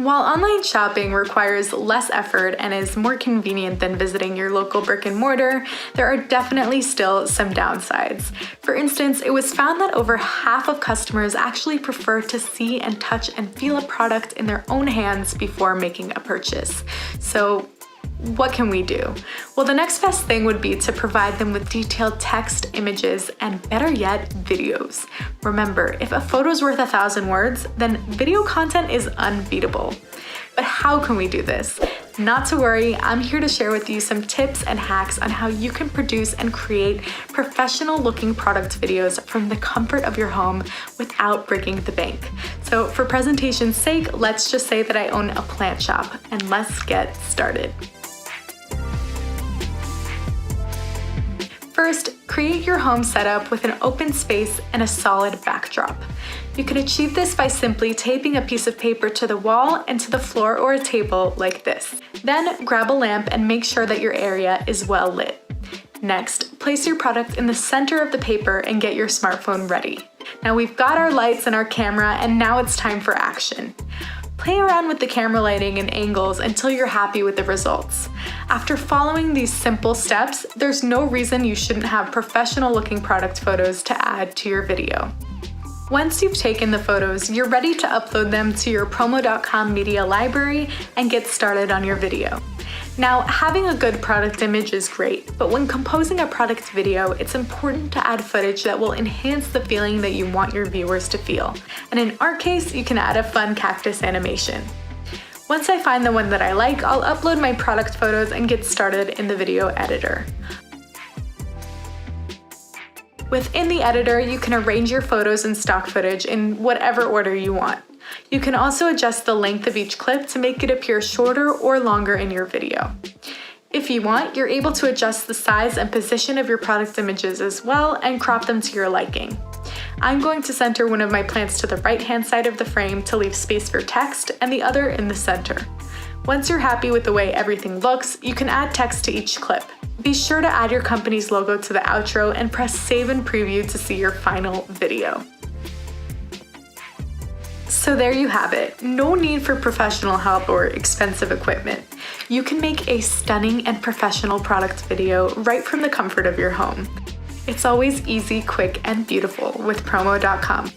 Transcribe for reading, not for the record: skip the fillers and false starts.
While online shopping requires less effort and is more convenient than visiting your local brick and mortar, there are definitely still some downsides. For instance, it was found that over half of customers actually prefer to see and touch and feel a product in their own hands before making a purchase. So, what can we do? Well, the next best thing would be to provide them with detailed text, images, and better yet, videos. Remember, if a photo is worth 1,000 words, then video content is unbeatable. But how can we do this? Not to worry, I'm here to share with you some tips and hacks on how you can produce and create professional looking product videos from the comfort of your home without breaking the bank. So for presentation's sake, let's just say that I own a plant shop, and let's get started. First, create your home setup with an open space and a solid backdrop. You can achieve this by simply taping a piece of paper to the wall and to the floor or a table like this. Then grab a lamp and make sure that your area is well lit. Next, place your product in the center of the paper and get your smartphone ready. Now we've got our lights and our camera, and now it's time for action. Play around with the camera lighting and angles until you're happy with the results. After following these simple steps, there's no reason you shouldn't have professional looking product photos to add to your video. Once you've taken the photos, you're ready to upload them to your promo.com media library and get started on your video. Now, having a good product image is great, but when composing a product video, it's important to add footage that will enhance the feeling that you want your viewers to feel. And in our case, you can add a fun cactus animation. Once I find the one that I like, I'll upload my product photos and get started in the video editor. Within the editor, you can arrange your photos and stock footage in whatever order you want. You can also adjust the length of each clip to make it appear shorter or longer in your video. If you want, you're able to adjust the size and position of your product images as well and crop them to your liking. I'm going to center one of my plants to the right-hand side of the frame to leave space for text and the other in the center. Once you're happy with the way everything looks, you can add text to each clip. Be sure to add your company's logo to the outro and press save and preview to see your final video. So there you have it. No need for professional help or expensive equipment. You can make a stunning and professional product video right from the comfort of your home. It's always easy, quick, and beautiful with promo.com.